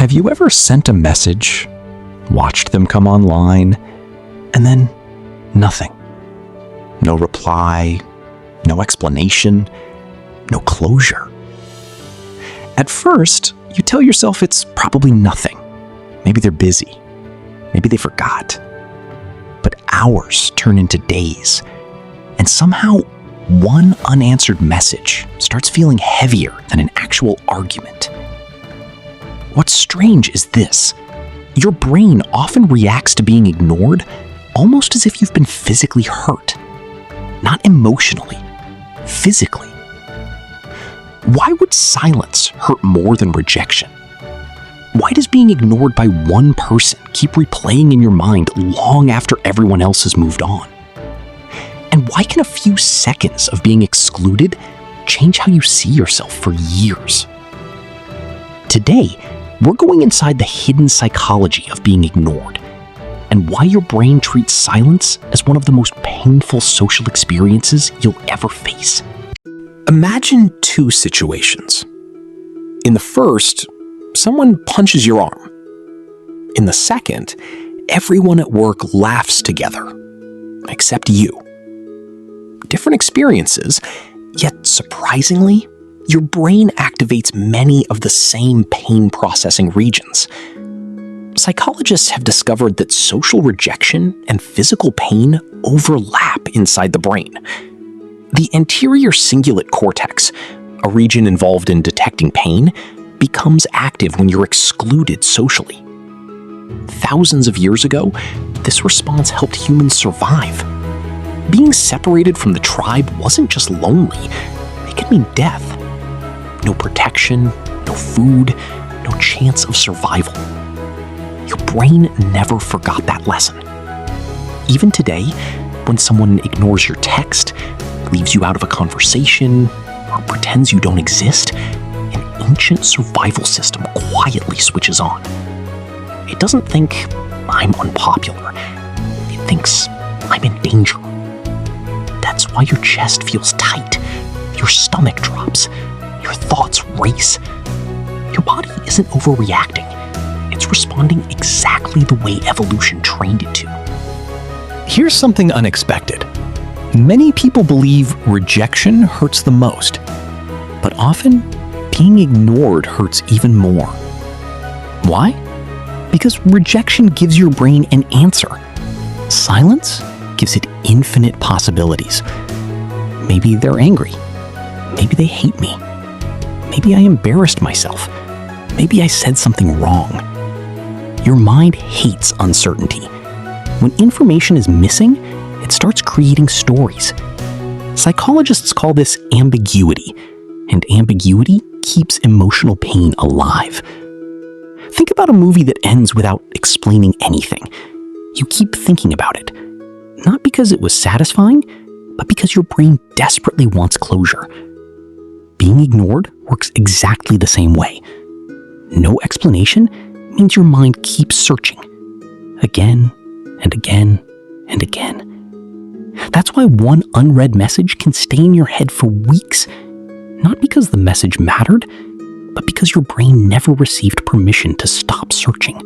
Have you ever sent a message, watched them come online, and then nothing? No reply, no explanation, no closure. At first, you tell yourself it's probably nothing. Maybe they're busy. Maybe they forgot. But hours turn into days, and somehow one unanswered message starts feeling heavier than an actual argument. What's strange is this. Your brain often reacts to being ignored almost as if you've been physically hurt. Not emotionally, physically. Why would silence hurt more than rejection? Why does being ignored by one person keep replaying in your mind long after everyone else has moved on? And why can a few seconds of being excluded change how you see yourself for years? Today, we're going inside the hidden psychology of being ignored and why your brain treats silence as one of the most painful social experiences you'll ever face. Imagine two situations. In the first, someone punches your arm. In the second, everyone at work laughs together, except you. Different experiences, yet surprisingly, your brain activates many of the same pain processing regions. Psychologists have discovered that social rejection and physical pain overlap inside the brain. The anterior cingulate cortex, a region involved in detecting pain, becomes active when you're excluded socially. Thousands of years ago, this response helped humans survive. Being separated from the tribe wasn't just lonely, it could mean death. No protection, no food, no chance of survival. Your brain never forgot that lesson. Even today, when someone ignores your text, leaves you out of a conversation, or pretends you don't exist, an ancient survival system quietly switches on. It doesn't think, I'm unpopular. It thinks, I'm in danger. That's why your chest feels tight, your stomach drops, your thoughts race. Your body isn't overreacting. It's responding exactly the way evolution trained it to. Here's something unexpected. Many people believe rejection hurts the most, but often being ignored hurts even more. Why? Because rejection gives your brain an answer. Silence gives it infinite possibilities. Maybe they're angry. Maybe they hate me. Maybe I embarrassed myself. Maybe I said something wrong. Your mind hates uncertainty. When information is missing, it starts creating stories. Psychologists call this ambiguity, and ambiguity keeps emotional pain alive. Think about a movie that ends without explaining anything. You keep thinking about it, not because it was satisfying, but because your brain desperately wants closure. Being ignored works exactly the same way. No explanation means your mind keeps searching, again and again and again. That's why one unread message can stay in your head for weeks, not because the message mattered, but because your brain never received permission to stop searching.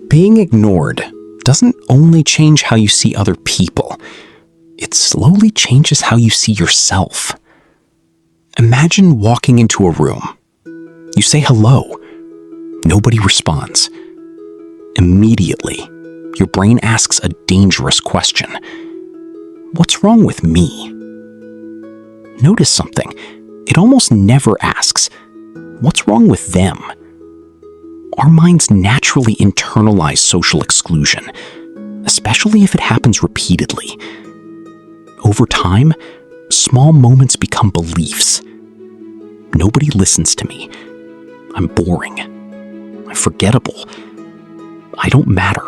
Being ignored doesn't only change how you see other people, it slowly changes how you see yourself. Imagine walking into a room. You say hello. Nobody responds. Immediately, your brain asks a dangerous question. What's wrong with me? Notice something. It almost never asks, what's wrong with them? Our minds naturally internalize social exclusion, especially if it happens repeatedly. Over time, small moments become beliefs. Nobody listens to me. I'm boring. I'm forgettable. I don't matter.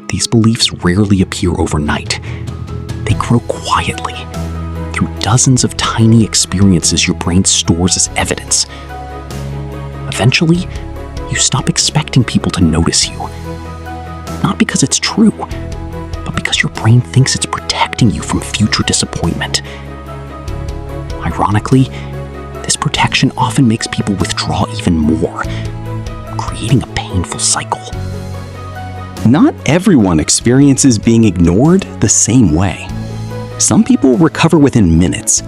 These beliefs rarely appear overnight. They grow quietly, through dozens of tiny experiences your brain stores as evidence. Eventually, you stop expecting people to notice you. Not because it's true, but because your brain thinks it's protecting you from future disappointment. Ironically, this protection often makes people withdraw even more, creating a painful cycle. Not everyone experiences being ignored the same way. Some people recover within minutes.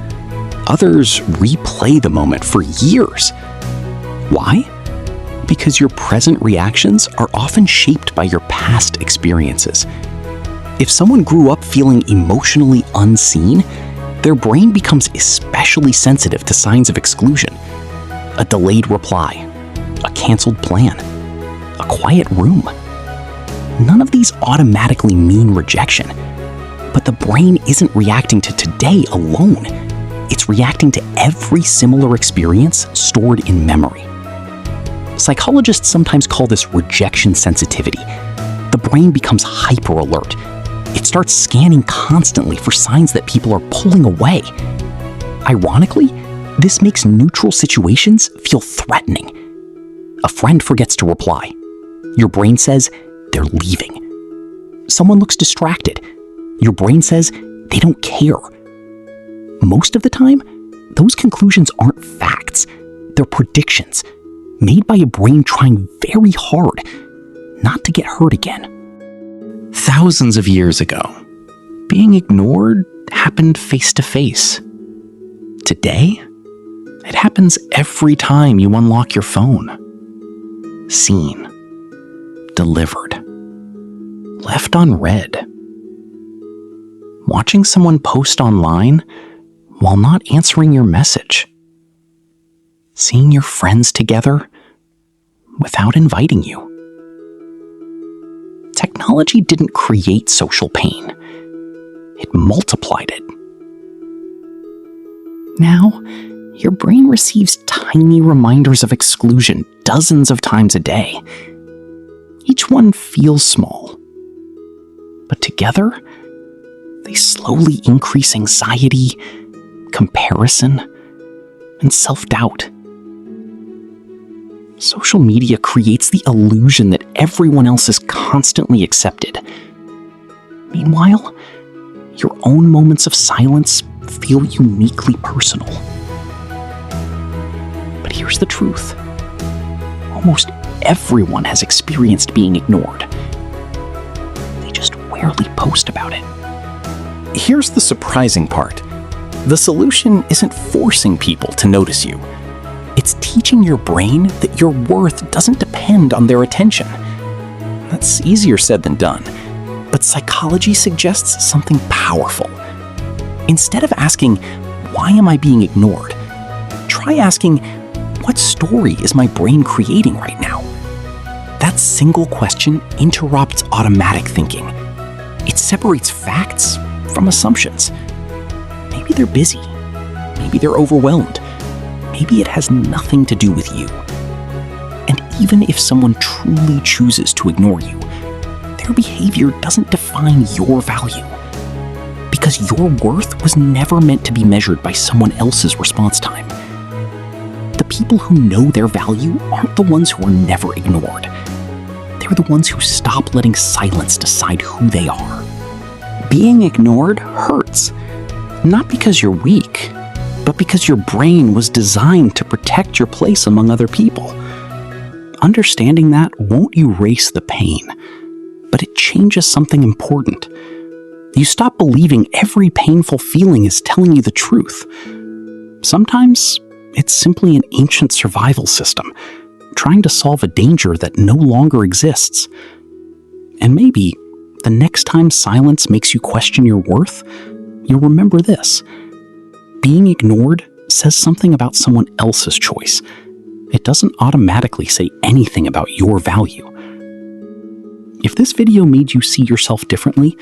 Others replay the moment for years. Why? Because your present reactions are often shaped by your past experiences. If someone grew up feeling emotionally unseen, their brain becomes especially sensitive to signs of exclusion. A delayed reply, a canceled plan, a quiet room. None of these automatically mean rejection, but the brain isn't reacting to today alone. It's reacting to every similar experience stored in memory. Psychologists sometimes call this rejection sensitivity. The brain becomes hyper alert. It starts scanning constantly for signs that people are pulling away. Ironically, this makes neutral situations feel threatening. A friend forgets to reply. Your brain says they're leaving. Someone looks distracted. Your brain says they don't care. Most of the time, those conclusions aren't facts. They're predictions made by a brain trying very hard not to get hurt again. Thousands of years ago, being ignored happened face to face. Today, it happens every time you unlock your phone. Seen, delivered, left unread. Watching someone post online while not answering your message. Seeing your friends together without inviting you. Technology didn't create social pain. It multiplied it. Now, your brain receives tiny reminders of exclusion dozens of times a day. Each one feels small, but together, they slowly increase anxiety, comparison, and self-doubt. Social media creates the illusion that everyone else is constantly accepted. Meanwhile, your own moments of silence feel uniquely personal. But here's the truth. Almost everyone has experienced being ignored. They just rarely post about it. Here's the surprising part. The solution isn't forcing people to notice you. It's teaching your brain that your worth doesn't depend on their attention. That's easier said than done, but psychology suggests something powerful. Instead of asking, "Why am I being ignored?" try asking, "What story is my brain creating right now?" That single question interrupts automatic thinking. It separates facts from assumptions. Maybe they're busy. Maybe they're overwhelmed. Maybe it has nothing to do with you. And even if someone truly chooses to ignore you, their behavior doesn't define your value. Because your worth was never meant to be measured by someone else's response time. The people who know their value aren't the ones who are never ignored. They're the ones who stop letting silence decide who they are. Being ignored hurts, not because you're weak, but because your brain was designed to protect your place among other people. Understanding that won't erase the pain, but it changes something important. You stop believing every painful feeling is telling you the truth. Sometimes it's simply an ancient survival system, trying to solve a danger that no longer exists. And maybe the next time silence makes you question your worth, you'll remember this. Being ignored says something about someone else's choice. It doesn't automatically say anything about your value. If this video made you see yourself differently,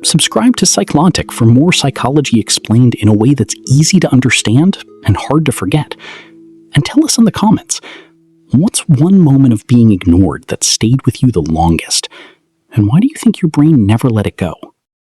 subscribe to PSYNTIC for more psychology explained in a way that's easy to understand and hard to forget. And tell us in the comments, what's one moment of being ignored that stayed with you the longest? And why do you think your brain never let it go?